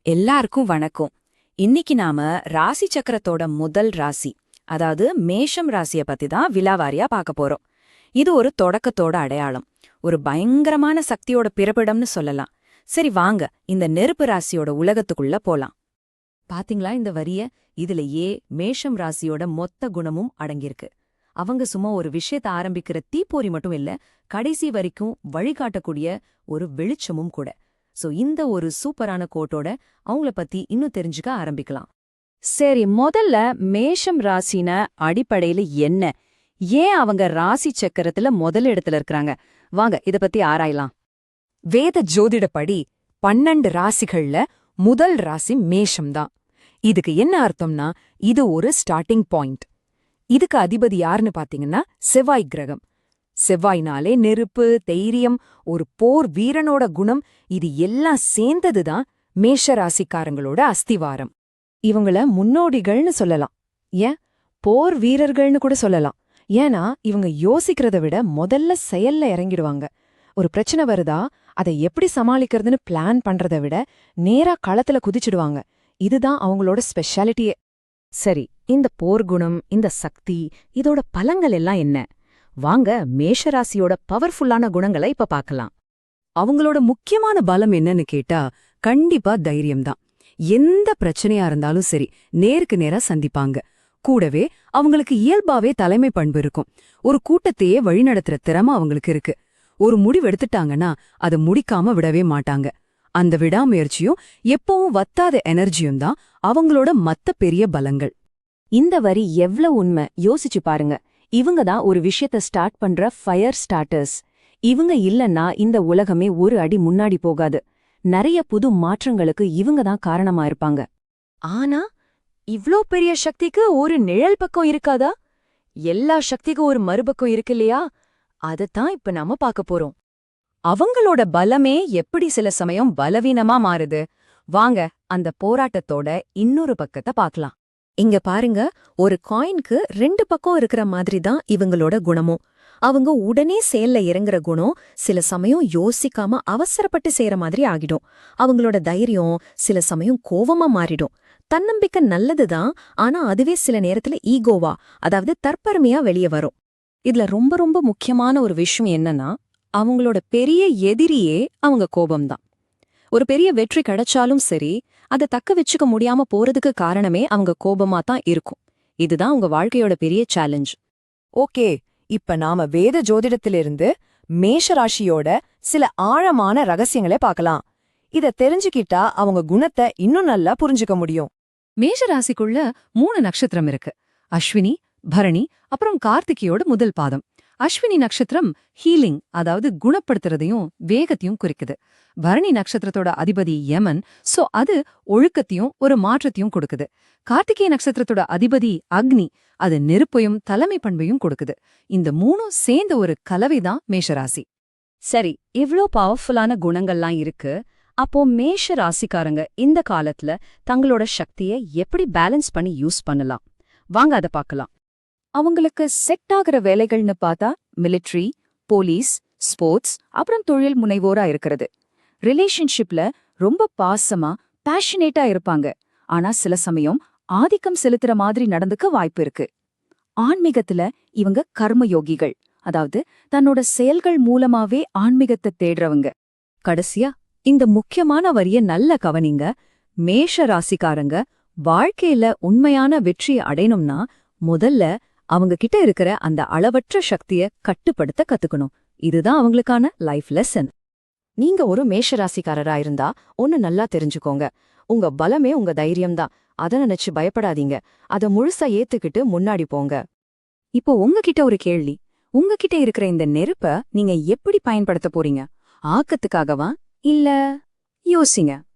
எல்லாருக்கும் வணக்கம். இன்னைக்கு நாம ராசி சக்கரத்தோட முதல் ராசி, அதாவது மேஷம் ராசிய பத்தி தான் விலாவாரியா பார்க்க போறோம். இது ஒரு தொடக்கத்தோட அடையாளம், ஒரு பயங்கரமான சக்தியோட பிறப்பிடம்னு சொல்லலாம். சரி வாங்க இந்த நெருப்பு ராசியோட உலகத்துக்குள்ள போலாம். பாத்தீங்களா இந்த வரிய? இதுலயே மேஷம் ராசியோட மொத்த குணமும் அடங்கியிருக்கு. அவங்க சும்மா ஒரு விஷயத்த ஆரம்பிக்கிற தீப்பொறி மட்டும் இல்ல, கடைசி வரைக்கும் வழிகாட்டக்கூடிய ஒரு வெளிச்சமும் கூட. சோ இந்த ஒரு சூப்பரான கோட்டோட அவங்கள பத்தி இன்னும் தெரிஞ்சுக்க ஆரம்பிக்கலாம். சரி, முதல்ல மேஷம் ராசின அடிப்படையில என்ன, ஏன் அவங்க ராசி சக்கரத்துல முதல் இடத்துல இருக்கிறாங்க, வாங்க இத பத்தி ஆராயலாம். வேத ஜோதிடப்படி 12 ராசிகள்ல முதல் ராசி மேஷம்தான். இதுக்கு என்ன அர்த்தம்னா, இது ஒரு ஸ்டார்டிங் பாயிண்ட். இதுக்கு அதிபதி யாருன்னு பாத்தீங்கன்னா செவ்வாய் கிரகம். செவ்வாய்னாலே நெருப்பு, தைரியம், ஒரு போர் வீரனோட குணம், இது எல்லாம் சேர்ந்ததுதான் மேஷ ராசிக்காரங்களோட அஸ்திவாரம். இவங்கள முன்னோடிகள்னு சொல்லலாம், ஏன் போர் வீரர்கள்னு கூட சொல்லலாம். ஏன்னா இவங்க யோசிக்கிறத விட முதல்ல செயல்ல இறங்கிடுவாங்க. ஒரு பிரச்சனை வருதா, அதை எப்படி சமாளிக்கிறதுன்னு பிளான் பண்றதை விட நேரா களத்துல குதிச்சிடுவாங்க. இதுதான் அவங்களோட ஸ்பெஷாலிட்டியே. சரி, இந்த போர்க்குணம், இந்த சக்தி, இதோட பலங்கள் எல்லாம் என்ன? வாங்க மேஷராசியோட பவர்ஃபுல்லான குணங்களை இப்ப பார்க்கலாம். அவங்களோட முக்கியமான பலம் என்னன்னு கேட்டா கண்டிப்பா தைரியம்தான். எந்த பிரச்சனையா இருந்தாலும் சரி நேருக்கு நேரா சந்திப்பாங்க. கூடவே அவங்களுக்கு இயல்பாவே தலைமை பண்பு இருக்கும். ஒரு கூட்டத்தையே வழிநடத்துற திறமை அவங்களுக்கு இருக்கு. ஒரு முடிவெடுத்துட்டாங்கன்னா அதை முடிக்காம விடவே மாட்டாங்க. அந்த விடாமுயற்சியும் எப்பவும் வத்தாத எனர்ஜியும் தான் அவங்களோட மத்த பெரிய பலங்கள். இந்த வரி எவ்வளவு உண்மை யோசிச்சு பாருங்க. இவங்க தான் ஒரு விஷயத்த ஸ்டார்ட் பண்ற ஃபயர் ஸ்டார்டர்ஸ். இவங்க இல்லன்னா இந்த உலகமே ஒரு அடி முன்னாடி போகாது. நிறைய புது மாற்றங்களுக்கு இவங்க தான் காரணமா இருப்பாங்க. ஆனா இவ்ளோ பெரிய சக்திக்கு ஒரு நிழல் பக்கம் இருக்காதா? எல்லா சக்திக்கும் ஒரு மறுபக்கம் இருக்கு இல்லையா? அதத்தான் இப்ப நாம பார்க்க போறோம். அவங்களோட பலமே எப்படி சில சமயம் பலவீனமா மாறுது, வாங்க அந்த போராட்டத்தோட இன்னொரு பக்கத்தை பார்க்கலாம். இங்க பாருங்க, ஒரு காயின்க்கு 2 பக்கம் இருக்கிற மாதிரி தான் இவங்களோட குணமும். அவங்க உடனே செயல்ல இறங்குற குணம் சில சமயம் யோசிக்காம அவசரப்பட்டு செய்யற மாதிரி ஆகிடும். அவங்களோட தைரியம் சில சமயம் கோவமா மாறிடும். தன்னம்பிக்கை நல்லதுதான், ஆனா அதுவே சில நேரத்துல ஈகோவா, அதாவது தற்பெருமையா வெளியே வரும். இதுல ரொம்ப ரொம்ப முக்கியமான ஒரு விஷயம் என்னன்னா, அவங்களோட பெரிய எதிரியே அவங்க கோபம்தான். ஒரு பெரிய வெற்றி கிடைச்சாலும் சரி, அதை தக்க வச்சுக்க முடியாம போறதுக்கு காரணமே அவங்க கோபமா தான் இருக்கும். இதுதான் உங்க வாழ்க்கையோட பெரிய சேலஞ்ச். ஓகே, இப்ப நாம வேத ஜோதிடத்திலிருந்து மேஷராசியோட சில ஆழமான ரகசியங்களே பார்க்கலாம். இத தெரிஞ்சுக்கிட்டா அவங்க குணத்தை இன்னும் நல்லா புரிஞ்சுக்க முடியும். மேஷராசிக்குள்ள 3 நட்சத்திரம் இருக்கு. அஸ்வினி, பரணி, அப்புறம் கார்த்திகையோட முதல் பாதம். அஸ்வினி நட்சத்திரம் ஹீலிங், அதாவது குணப்படுத்துறதையும் வேகத்தையும் குறிக்குது. பரணி நட்சத்திரத்தோட அதிபதி யமன், சோ அது ஒழுக்கத்தையும் ஒரு மாற்றத்தையும் கொடுக்குது. கார்த்திகை நட்சத்திரத்தோட அதிபதி அக்னி, அது நெருப்பையும் தலைமை பண்பையும் கொடுக்குது. இந்த 3ம் சேர்ந்த ஒரு கலவைதான் மேஷராசி. சரி, இவ்ளோ பவர்ஃபுல்லான குணங்கள்லாம் இருக்கு. அப்போ மேஷ ராசிக்காரங்க இந்த காலத்துல தங்களோட சக்தியை எப்படி பேலன்ஸ் பண்ணி யூஸ் பண்ணலாம், வாங்க அதை பார்க்கலாம். அவங்களுக்கு செட் ஆகிற வேலைகள்னு பார்த்தா மிலிட்ரி, போலீஸ், ஸ்போர்ட்ஸ், அப்புறம் தொழில் முனைவோரா இருக்கிறது. ரிலேஷன்ஷிப்ல ரொம்ப பாசமா பேஷனேட்டா இருப்பாங்க. ஆனா சில சமயம் ஆதிக்கம் செலுத்துற மாதிரி நடந்துக்க வாய்ப்பு இருக்கு. ஆன்மீகத்துல இவங்க கர்மயோகிகள், அதாவது தன்னோட செயல்கள் மூலமாவே ஆன்மீகத்தை தேடுறவங்க. கடைசியா இந்த முக்கியமான வரிய நல்ல கவனிங்க. மேஷ ராசிக்காரங்க வாழ்க்கையில உண்மையான வெற்றியை அடையணும்னா முதல்ல அவங்க கிட்ட இருக்கிற அந்த அளவற்ற சக்திய கட்டுப்படுத்த கத்துக்கணும். இதுதான் அவங்களுக்கான லைஃப் லெசன். நீங்க ஒரு மேஷராசிக்காரரா இருந்தா ஒன்னு நல்லா தெரிஞ்சுக்கோங்க. உங்க பலமே உங்க தைரியம்தான். அதை நினைச்சு பயப்படாதீங்க. அதை முழுசா ஏத்துக்கிட்டு முன்னாடி போங்க. இப்போ உங்ககிட்ட ஒரு கேள்வி. உங்ககிட்ட இருக்கிற இந்த நெருப்ப நீங்க எப்படி பயன்படுத்த போறீங்க? ஆக்கத்துக்காகவா, இல்ல யோசிங்க.